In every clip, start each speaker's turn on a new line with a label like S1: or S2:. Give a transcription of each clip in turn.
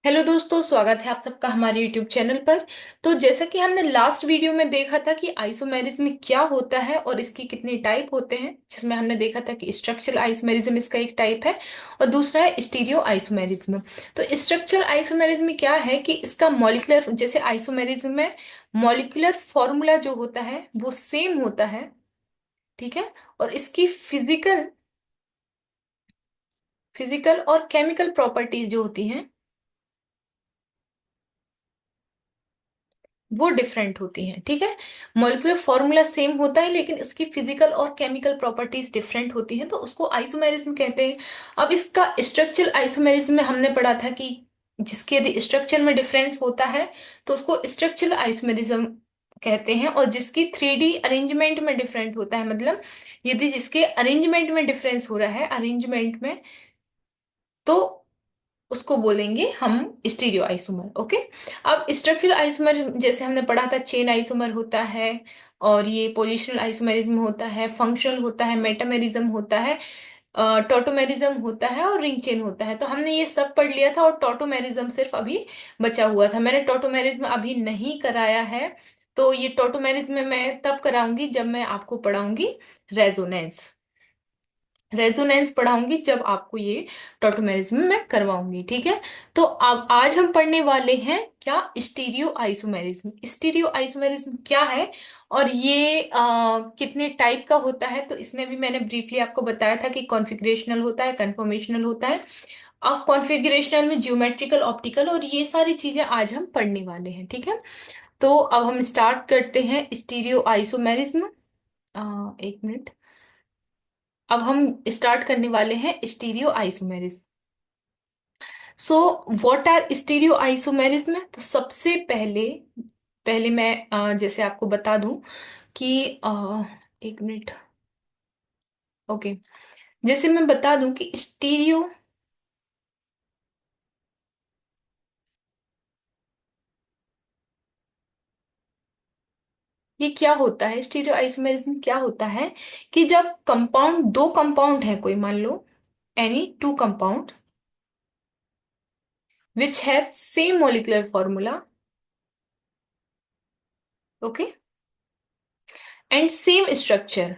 S1: Hello दोस्तों, स्वागत है आप सबका हमारे यूट्यूब चैनल पर। तो जैसा कि हमने लास्ट वीडियो में देखा था कि आइसोमेरिज्म क्या होता है और इसकी कितने टाइप होते हैं, जिसमें हमने देखा था कि स्ट्रक्चरल आइसोमेरिज्म इसका एक टाइप है और दूसरा है स्टीरियो आइसोमेरिज्म। तो स्ट्रक्चरल आइसोमेरिज्म क्या है कि इसका मॉलिक्यूलर, जैसे आइसोमेरिज्म में मॉलिक्यूलर फॉर्मूला जो होता है वो सेम होता है, ठीक है। और इसकी फिजिकल और केमिकल प्रॉपर्टीज जो होती हैं वो डिफरेंट होती हैं, ठीक है। मॉलिक्यूलर फॉर्मूला सेम होता है लेकिन उसकी फिजिकल और केमिकल प्रॉपर्टीज डिफरेंट होती हैं, तो उसको आइसोमेरिज्म कहते हैं। अब इसका स्ट्रक्चरल आइसोमेरिज्म में हमने पढ़ा था कि जिसके यदि स्ट्रक्चर में डिफरेंस होता है तो उसको स्ट्रक्चरल आइसोमेरिज्म कहते हैं, और जिसकी 3D अरेंजमेंट में डिफरेंट होता है, मतलब यदि जिसके अरेंजमेंट में डिफरेंस हो रहा है, अरेंजमेंट में, तो उसको बोलेंगे हम स्टीरियो आइसोमर। ओके। अब स्ट्रक्चरल आइसोमर जैसे हमने पढ़ा था, चेन आइसोमर होता है, और ये पोजिशनल आइसोमेरिज्म होता है, फंक्शनल होता है, मेटामेरिज्म होता है, टॉटोमेरिज्म होता है और रिंग चेन होता है। तो हमने ये सब पढ़ लिया था और टॉटोमेरिज्म सिर्फ अभी बचा हुआ था। मैंने टॉटोमेरिज्म अभी नहीं कराया है, तो ये टॉटोमेरिज्म मैं तब कराऊंगी जब मैं आपको पढ़ाऊंगी रेजोनेंस। रेजोनेंस पढ़ाऊंगी जब आपको ये टॉटोमेरिज्म मैं करवाऊंगी, ठीक है। तो अब आज हम पढ़ने वाले हैं क्या, स्टीरियो आइसोमेरिज्म। स्टीरियो आइसोमेरिज्म क्या है और ये कितने टाइप का होता है, तो इसमें भी मैंने ब्रीफली आपको बताया था कि कॉन्फ़िगरेशनल होता है, कन्फॉर्मेशनल होता है। अब कॉन्फ़िगरेशनल में ज्योमेट्रिकल, ऑप्टिकल और ये सारी चीजें आज हम पढ़ने वाले हैं, ठीक है। तो अब हम स्टार्ट करते हैं स्टीरियो आइसोमेरिज्म। एक मिनट। अब हम स्टार्ट करने वाले हैं stereo isomerism. So what are stereo isomerism? तो सबसे पहले पहले मैं जैसे आपको बता दूं कि एक मिनट। ओके। जैसे मैं बता दूं कि स्टीरियो, ये क्या होता है, स्टीरियो आइसोमेरिज्म क्या होता है कि जब कंपाउंड, दो कंपाउंड है कोई, मान लो any two compound which have same molecular formula, okay, and same structure.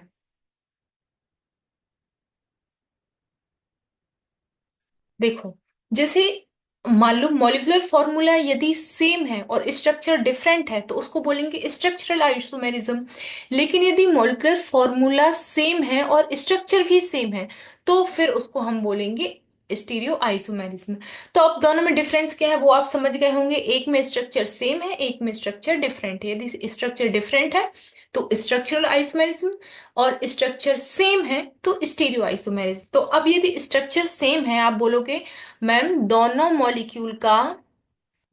S1: देखो, जैसे मान लो मॉलिक्यूलर फॉर्मूला यदि सेम है और स्ट्रक्चर डिफरेंट है तो उसको बोलेंगे स्ट्रक्चरल आइसोमेरिज्म। लेकिन यदि मॉलिक्यूलर फॉर्मूला सेम है और स्ट्रक्चर भी सेम है तो फिर उसको हम बोलेंगे स्टीरियो आइसोमेरिज्म। तो अब दोनों में डिफरेंस क्या है वो आप समझ गए होंगे, एक में स्ट्रक्चर सेम है, एक में स्ट्रक्चर डिफरेंट है। यदि स्ट्रक्चर डिफरेंट है तो स्ट्रक्चरल आइसोमेरिज्म, और स्ट्रक्चर सेम है तो स्टीरियो आइसोमेरिज्म। तो अब यदि स्ट्रक्चर सेम है, आप बोलोगे मैम दोनों मॉलिक्यूल का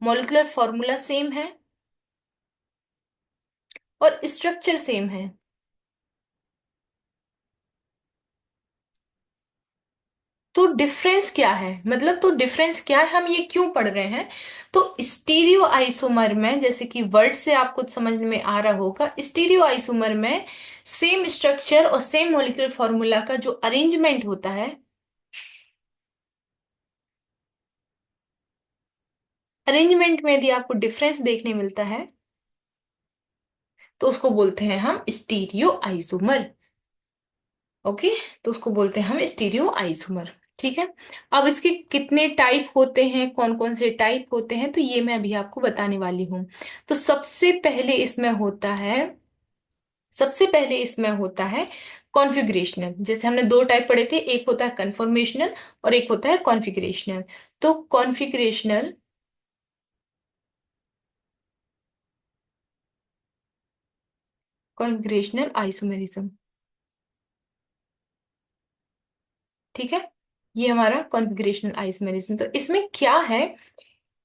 S1: मॉलिक्यूलर फॉर्मूला सेम है और स्ट्रक्चर सेम है, तो डिफरेंस क्या है, मतलब तो डिफरेंस क्या है, हम ये क्यों पढ़ रहे हैं। तो स्टीरियो आइसोमर में, जैसे कि वर्ड से आपको समझ में आ रहा होगा, स्टीरियो आइसोमर में सेम स्ट्रक्चर और सेम मॉलिक्यूलर फॉर्मूला का जो अरेंजमेंट होता है, अरेंजमेंट में यदि आपको डिफरेंस देखने मिलता है तो उसको बोलते हैं हम स्टीरियो आइसोमर। ओके। तो उसको बोलते हैं हम स्टीरियो आइसोमर, ठीक है। अब इसके कितने टाइप होते हैं, कौन कौन से टाइप होते हैं, तो ये मैं अभी आपको बताने वाली हूँ। तो सबसे पहले इसमें होता है कॉन्फ़िगरेशनल। जैसे हमने दो टाइप पढ़े थे, एक होता है कन्फॉर्मेशनल और एक होता है कॉन्फ़िगरेशनल। तो कॉन्फ़िगरेशनल आइसोमेरिज्म, ठीक है। ये हमारा कॉन्फ़िगरेशनल आइसोमेरिज्म। तो इसमें क्या है,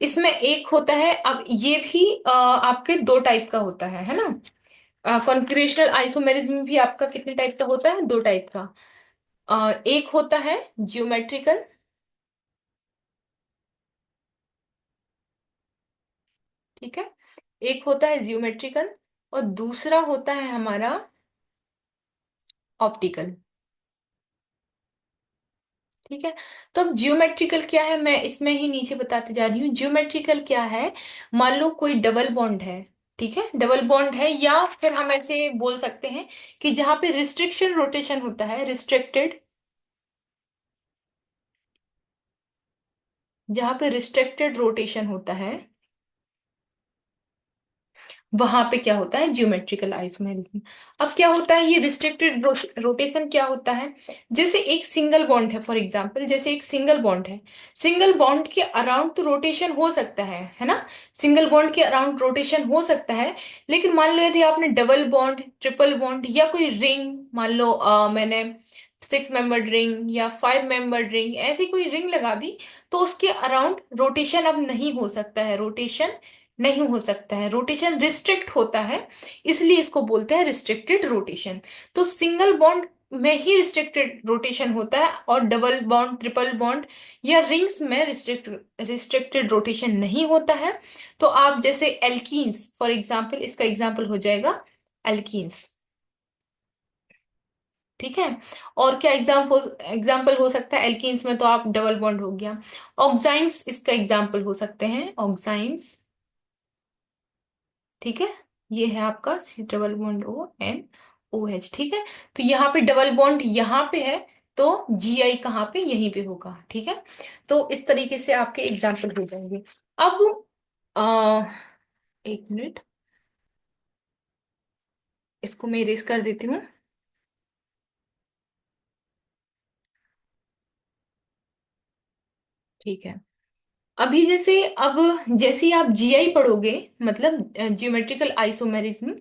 S1: इसमें एक होता है, अब ये भी आपके दो टाइप का होता है ना। कॉन्फ़िगरेशनल आइसोमेरिज्म भी आपका कितने टाइप का होता है, दो टाइप का। एक होता है जियोमेट्रिकल, ठीक है। एक होता है जियोमेट्रिकल और दूसरा होता है हमारा ऑप्टिकल। ठीक है। तो अब जियोमेट्रिकल क्या है, मैं इसमें ही नीचे बताते जा रही हूँ। जियोमेट्रिकल क्या है, मान लो कोई डबल बॉन्ड है, ठीक है, डबल बॉन्ड है, या फिर हम ऐसे बोल सकते हैं कि जहां पे रिस्ट्रिक्शन रोटेशन होता है, रिस्ट्रिक्टेड, जहां पे रिस्ट्रिक्टेड रोटेशन होता है, वहां पे क्या होता है, जियोमेट्रिकल आइसोमेरिज्म। अब क्या होता है ये रिस्ट्रिक्टेड रोटेशन, क्या होता है, जैसे एक सिंगल बॉन्ड है, फॉर एग्जांपल जैसे एक सिंगल बॉन्ड है, सिंगल बॉन्ड के अराउंड तो रोटेशन हो सकता है ना, सिंगल बॉन्ड के अराउंड रोटेशन हो सकता है, लेकिन मान लो यदि आपने डबल बॉन्ड, ट्रिपल बॉन्ड या कोई रिंग, मान लो मैंने 6 मेंबर्ड रिंग या 5 मेंबर्ड रिंग, ऐसी कोई रिंग लगा दी, तो उसके अराउंड रोटेशन अब नहीं हो सकता है, रोटेशन नहीं हो सकता है, रोटेशन रिस्ट्रिक्ट होता है, इसलिए इसको बोलते हैं रिस्ट्रिक्टेड रोटेशन। तो सिंगल बॉन्ड में ही रिस्ट्रिक्टेड रोटेशन होता है, और डबल बॉन्ड, ट्रिपल बॉन्ड या रिंग्स में रिस्ट्रिक्टेड रोटेशन नहीं होता है। तो आप जैसे एल्कीन्स, फॉर एग्जांपल इसका एग्जांपल हो जाएगा एल्कीन्स, ठीक है। और क्या एग्जाम्पल हो सकता है एल्कीन्स में, तो आप डबल बॉन्ड हो गया। ऑक्साइम्स इसका एग्जाम्पल हो सकते हैं, ऑक्साइम्स, ठीक है, ये है आपका C double bond O N O H, ठीक है। तो यहाँ पे डबल बॉन्ड यहाँ पे है, तो जी आई कहाँ पे, यहीं पे होगा, ठीक है। तो इस तरीके से आपके एग्जाम्पल हो जाएंगे। अब आ, एक मिनट, इसको मैं इरेज कर देती हूँ, ठीक है। अभी जैसे, अब जैसे ही आप जीआई पढ़ोगे, मतलब जियोमेट्रिकल आइसोमेरिज्म,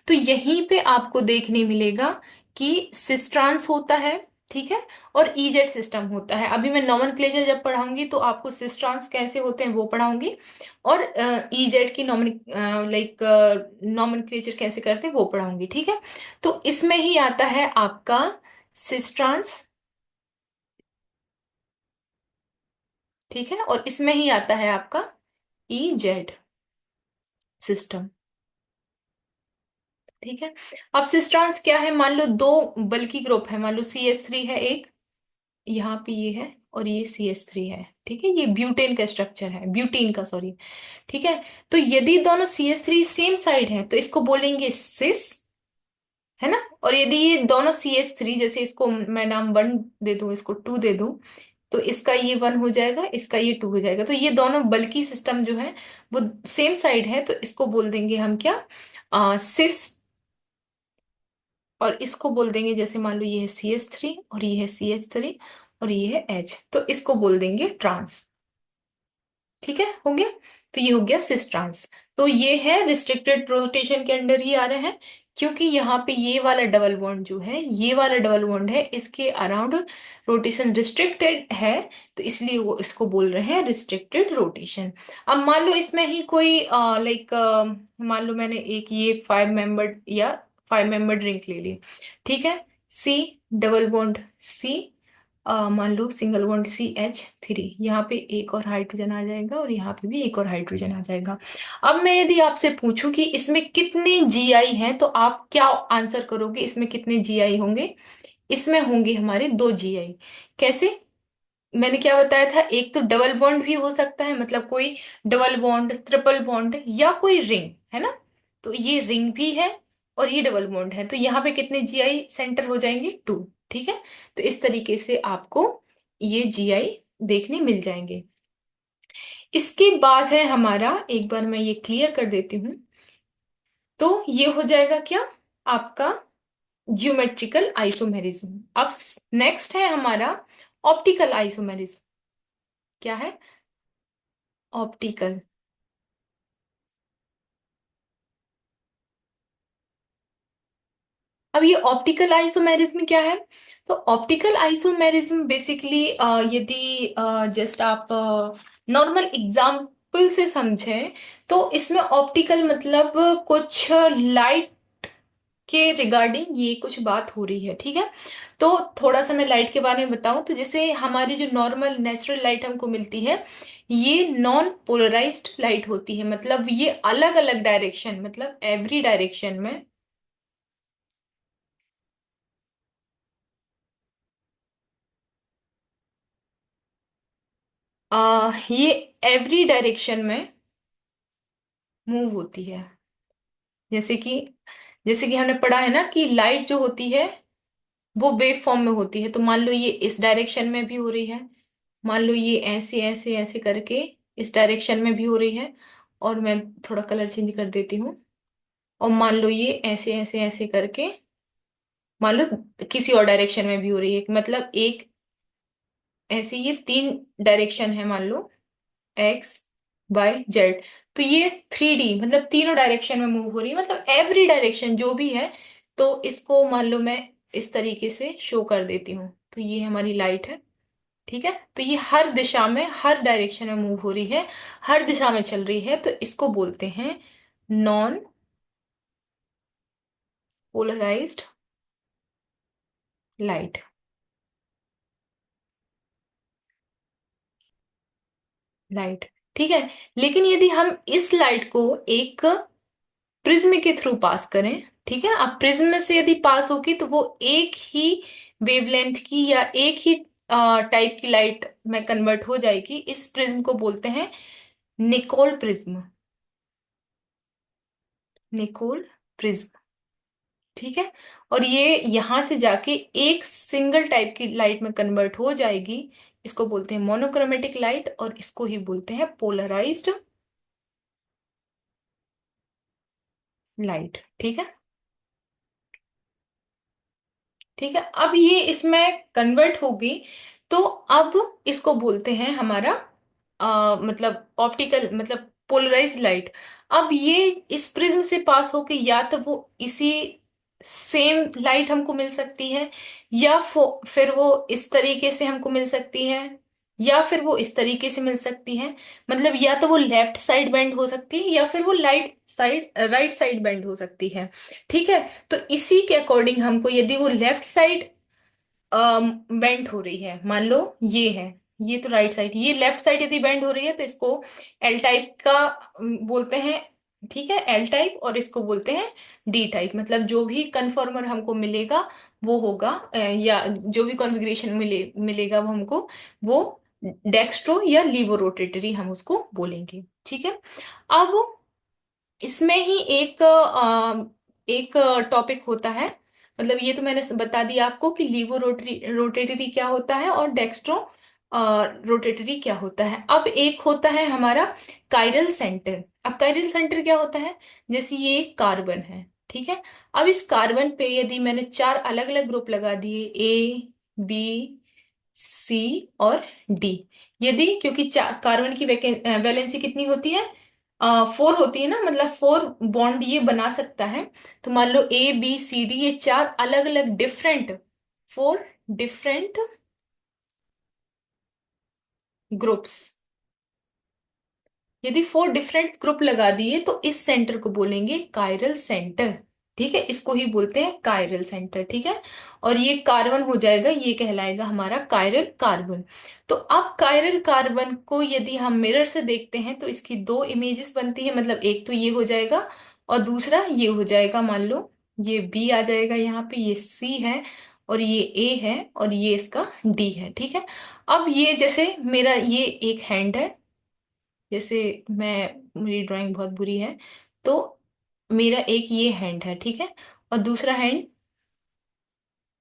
S1: तो यहीं पे आपको देखने मिलेगा कि सिस्ट्रांस होता है, ठीक है, और ईजेड सिस्टम होता है। अभी मैं नॉमेनक्लेचर जब पढ़ाऊंगी तो आपको सिस्ट्रांस कैसे होते हैं वो पढ़ाऊंगी, और ईजेड की नॉमेनक्लेचर कैसे करते हैं वो पढ़ाऊंगी, ठीक है। तो इसमें ही आता है आपका सिस्ट्रांस, ठीक है, और इसमें ही आता है आपका ईजेड सिस्टम, ठीक है। अब सिस्ट्रॉन्स क्या है, मान लो दो बल्की ग्रुप है, मान लो CH3 है एक, यहाँ पे ये है, और ये CH3 है, ठीक है, ये ब्यूटेन का स्ट्रक्चर है, ब्यूटीन का, सॉरी, ठीक है। तो यदि दोनों CH3 सेम साइड है तो इसको बोलेंगे सिस, है ना। और यदि ये दोनों CH3, जैसे इसको मैं नाम 1 दे दूं, इसको 2 दे दूं, तो इसका ये 1 हो जाएगा, इसका ये 2 हो जाएगा, तो ये दोनों बल्की सिस्टम जो है वो सेम साइड है, तो इसको बोल देंगे हम क्या, सिस। और इसको बोल देंगे, जैसे मान लो ये है CH3 और ये है CH3 और ये है H, तो इसको बोल देंगे ट्रांस, ठीक है, हो गया। तो ये हो गया सिस ट्रांस। तो ये है रिस्ट्रिक्टेड रोटेशन के अंडर ही आ रहे हैं, क्योंकि यहाँ पे ये वाला डबल बॉन्ड जो है, ये वाला डबल बॉन्ड है, इसके अराउंड रोटेशन रिस्ट्रिक्टेड है, तो इसलिए वो इसको बोल रहे हैं रिस्ट्रिक्टेड रोटेशन। अब मान लो इसमें ही कोई मान लो मैंने एक ये 5 मेंबर्ड या 5 मेंबर्ड रिंग ले ली, ठीक है, सी डबल बॉन्ड सी, मान लो सिंगल बॉन्ड CH3, यहाँ पे एक और हाइड्रोजन आ जाएगा और यहाँ पे भी एक और हाइड्रोजन आ जाएगा। अब मैं यदि आपसे पूछूं कि इसमें कितने जीआई हैं, तो आप क्या आंसर करोगे, इसमें कितने जीआई होंगे, इसमें होंगे हमारे 2 जीआई। कैसे, मैंने क्या बताया था, एक तो डबल बॉन्ड भी हो सकता है, मतलब कोई डबल बॉन्ड, ट्रिपल बॉन्ड या कोई रिंग, है ना। तो ये रिंग भी है और ये डबल बॉन्ड है, तो यहाँ पे कितने जीआई सेंटर हो जाएंगे, 2, ठीक है। तो इस तरीके से आपको ये जीआई देखने मिल जाएंगे। इसके बाद है हमारा, एक बार मैं ये क्लियर कर देती हूँ, तो ये हो जाएगा क्या, आपका ज्योमेट्रिकल आइसोमेरिज्म। अब नेक्स्ट है हमारा ऑप्टिकल आइसोमेरिज्म। क्या है, ऑप्टिकल। अब ये ऑप्टिकल आइसोमेरिज्म क्या है, तो ऑप्टिकल आइसोमेरिज्म बेसिकली, यदि जस्ट आप नॉर्मल एग्जाम्पल से समझें, तो इसमें ऑप्टिकल मतलब कुछ लाइट के रिगार्डिंग ये कुछ बात हो रही है, ठीक है। तो थोड़ा सा मैं लाइट के बारे में बताऊं, तो जैसे हमारी जो नॉर्मल नेचुरल लाइट हमको मिलती है, ये नॉन पोलराइज्ड लाइट होती है, मतलब ये अलग अलग डायरेक्शन, मतलब एवरी डायरेक्शन में। ये एवरी डायरेक्शन में मूव होती है। जैसे कि जैसे कि हमने पढ़ा है ना कि लाइट जो होती है वो वेव फॉर्म में होती है, तो मान लो ये इस डायरेक्शन में भी हो रही है, मान लो ये ऐसे ऐसे ऐसे करके इस डायरेक्शन में भी हो रही है, और मैं थोड़ा कलर चेंज कर देती हूँ, और मान लो ये ऐसे ऐसे ऐसे करके मान लो किसी और डायरेक्शन में भी हो रही है, मतलब एक ऐसे ये तीन डायरेक्शन है मान लो, एक्स वाई जेड, तो ये 3D मतलब तीनों डायरेक्शन में मूव हो रही है, मतलब एवरी डायरेक्शन जो भी है, तो इसको मान लो मैं इस तरीके से शो कर देती हूँ, तो ये हमारी लाइट है। ठीक है, तो ये हर दिशा में हर डायरेक्शन में मूव हो रही है, हर दिशा में चल रही है, तो इसको बोलते हैं नॉन पोलराइज्ड लाइट। लाइट, ठीक है। लेकिन यदि हम इस लाइट को एक प्रिज्म के थ्रू पास करें, ठीक है, अब प्रिज्म में से यदि पास होगी तो वो एक ही वेवलेंथ की या एक ही टाइप की लाइट में कन्वर्ट हो जाएगी, इस प्रिज्म को बोलते हैं निकोल प्रिज्म। निकोल प्रिज्म, ठीक है। और ये यहां से जाके एक सिंगल टाइप की लाइट में कन्वर्ट हो जाएगी, इसको बोलते हैं मोनोक्रोमेटिक लाइट, और इसको ही बोलते हैं पोलराइज्ड लाइट। ठीक है, ठीक है। अब ये इसमें कन्वर्ट होगी, तो अब इसको बोलते हैं हमारा मतलब ऑप्टिकल मतलब पोलराइज लाइट। अब ये इस प्रिज्म से पास होके या तो वो इसी सेम लाइट हमको मिल सकती है, या फिर वो इस तरीके से हमको मिल सकती है, या फिर वो इस तरीके से मिल सकती है, मतलब या तो वो लेफ्ट साइड बेंड हो सकती है या फिर वो राइट साइड बेंड हो सकती है। ठीक है, तो इसी के अकॉर्डिंग हमको यदि वो लेफ्ट साइड बेंड हो रही है, मान लो ये है, ये तो राइट साइड, ये लेफ्ट साइड यदि बेंड हो रही है तो इसको एल टाइप का बोलते हैं। ठीक है, एल टाइप, और इसको बोलते हैं डी टाइप, मतलब जो भी कन्फर्मर हमको मिलेगा वो होगा या जो भी कॉन्फ़िगरेशन मिलेगा वो हमको, वो डेक्स्ट्रो या लीवो रोटेटरी हम उसको बोलेंगे। ठीक है, अब इसमें ही एक टॉपिक होता है, मतलब ये तो मैंने बता दिया आपको कि लीवो रोटेटरी क्या होता है और डेक्स्ट्रो रोटेटरी क्या होता है। अब एक होता है हमारा कायरल सेंटर। अब कायरल सेंटर क्या होता है, जैसे ये एक कार्बन है, ठीक है। अब इस कार्बन पे यदि मैंने चार अलग अलग ग्रुप लगा दिए, ए बी सी और डी, यदि क्योंकि कार्बन की वैलेंसी कितनी होती है, 4 होती है ना, मतलब 4 बॉन्ड ये बना सकता है। तो मान लो ए बी सी डी ये चार अलग अलग डिफरेंट, 4 डिफरेंट ग्रुप्स, यदि 4 डिफरेंट ग्रुप लगा दिए तो इस सेंटर को बोलेंगे कायरल सेंटर। ठीक है, इसको ही बोलते हैं कायरल सेंटर। ठीक है, और ये कार्बन हो जाएगा, ये कहलाएगा हमारा कायरल कार्बन। तो अब कायरल कार्बन को यदि हम मिरर से देखते हैं तो इसकी दो इमेजेस बनती है, मतलब एक तो ये हो जाएगा और दूसरा ये हो जाएगा, मान लो ये बी आ जाएगा यहाँ पे, ये सी है और ये ए है और ये इसका डी है। ठीक है, अब ये जैसे मेरा ये एक हैंड है, जैसे मेरी ड्राइंग बहुत बुरी है, तो मेरा एक ये हैंड है, ठीक है, और दूसरा हैंड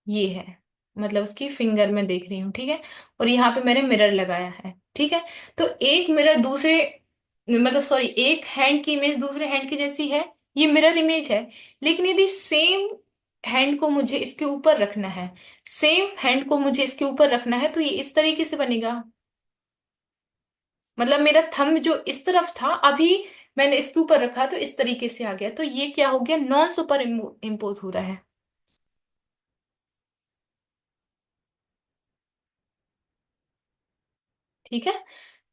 S1: ये है, मतलब उसकी फिंगर में देख रही हूँ। ठीक है, और यहाँ पे मैंने मिरर लगाया है। ठीक है, तो एक मिरर दूसरे मतलब सॉरी एक हैंड की इमेज दूसरे हैंड की जैसी है, ये मिरर इमेज है। लेकिन यदि सेम हैंड को मुझे इसके ऊपर रखना है, सेम हैंड को मुझे इसके ऊपर रखना है, तो ये इस तरीके से बनेगा, मतलब मेरा थंब जो इस तरफ था अभी मैंने इसके ऊपर रखा तो इस तरीके से आ गया, तो ये क्या हो गया, नॉन सुपर इम्पोज हो रहा है। ठीक है,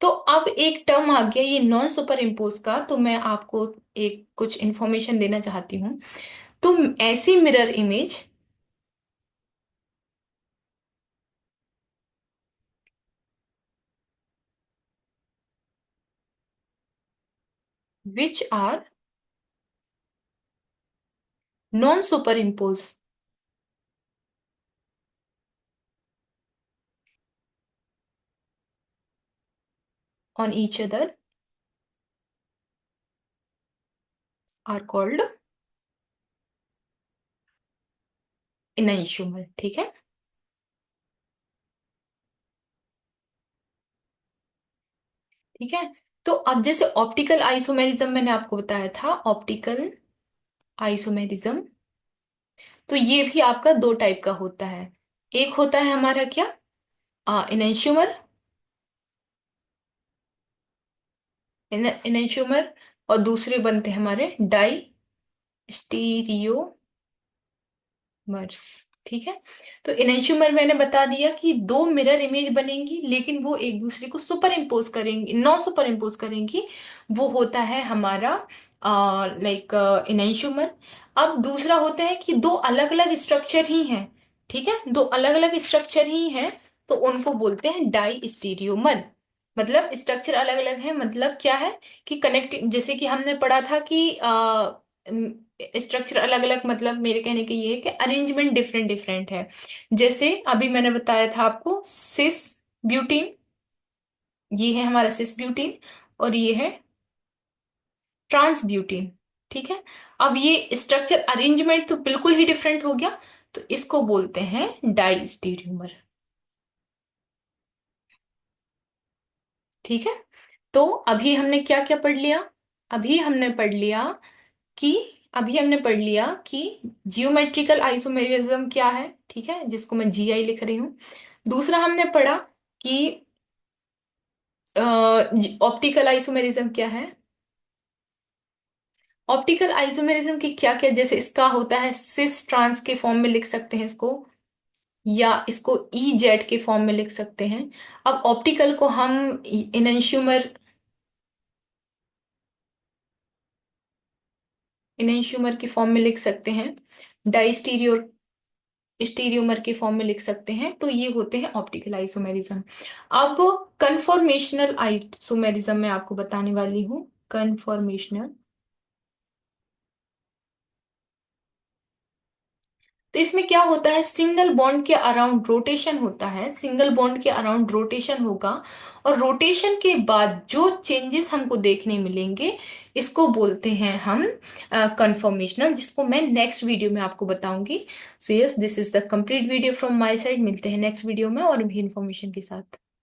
S1: तो अब एक टर्म आ गया ये नॉन सुपर इम्पोज का, तो मैं आपको एक कुछ इंफॉर्मेशन देना चाहती हूँ। तो ऐसी mirror image which are non super impose, on each other are called enantiomer. ठीक है। ठीक है। तो अब जैसे ऑप्टिकल आइसोमेरिज्म मैंने आपको बताया था, ऑप्टिकल आइसोमेरिज्म, तो ये भी आपका दो टाइप का होता है। एक होता है हमारा क्या, इनैंशियोमर, इनैंशियोमर, और दूसरे बनते हैं हमारे डाई स्टीरियोमर्स। ठीक है। तो इनैंशियोमर मैंने बता दिया कि दो मिरर इमेज बनेंगी, लेकिन वो एक दूसरे को सुपर इम्पोज करेंगी, नॉन सुपर इम्पोज करेंगी। वो होता है हमारा लाइक इनैंशियोमर। अब दूसरा होता है कि दो अलग अलग स्ट्रक्चर ही हैं। ठीक है, दो अलग अलग स्ट्रक्चर ही हैं, तो उनको बोलते हैं डाई स्टीरियोमर। मतलब स्ट्रक्चर अलग अलग है, मतलब क्या है कि कनेक्ट, जैसे कि हमने पढ़ा था कि स्ट्रक्चर अलग अलग, मतलब मेरे कहने का ये है कि अरेंजमेंट डिफरेंट डिफरेंट है। जैसे अभी मैंने बताया था आपको सिस ब्यूटीन, ये है हमारा सिस ब्यूटीन, और ये है ट्रांस ब्यूटीन। ठीक है। अब ये स्ट्रक्चर अरेंजमेंट तो बिल्कुल ही डिफरेंट हो गया, तो इसको बोलते हैं डाई स्टीरियोमर। ठीक है। तो अभी हमने क्या क्या पढ़ लिया, अभी हमने पढ़ लिया कि अभी हमने पढ़ लिया कि जियोमेट्रिकल आइसोमेरिज्म क्या है, ठीक है, जिसको मैं जीआई लिख रही हूँ। दूसरा हमने पढ़ा कि ऑप्टिकल आइसोमेरिज्म क्या है। ऑप्टिकल आइसोमेरिज्म की क्या क्या, जैसे इसका होता है सिस ट्रांस के फॉर्म में लिख सकते हैं इसको, या इसको ई जेड के फॉर्म में लिख सकते हैं। अब ऑप्टिकल को हम इनैंशियोमर, इनैंशियोमर के फॉर्म में लिख सकते हैं, डाई स्टीरियोमर के फॉर्म में लिख सकते हैं, तो ये होते हैं ऑप्टिकल आइसोमेरिज्म। अब कन्फॉर्मेशनल आइसोमेरिज्म मैं आपको बताने वाली हूँ। कन्फॉर्मेशनल, तो इसमें क्या होता है, सिंगल बॉन्ड के अराउंड रोटेशन होता है, सिंगल बॉन्ड के अराउंड रोटेशन होगा, और रोटेशन के बाद जो चेंजेस हमको देखने मिलेंगे, इसको बोलते हैं हम कन्फॉर्मेशनल, जिसको मैं नेक्स्ट वीडियो में आपको बताऊंगी। So yes, this is the complete video from my side. मिलते हैं नेक्स्ट वीडियो में और भी इंफॉर्मेशन के साथ।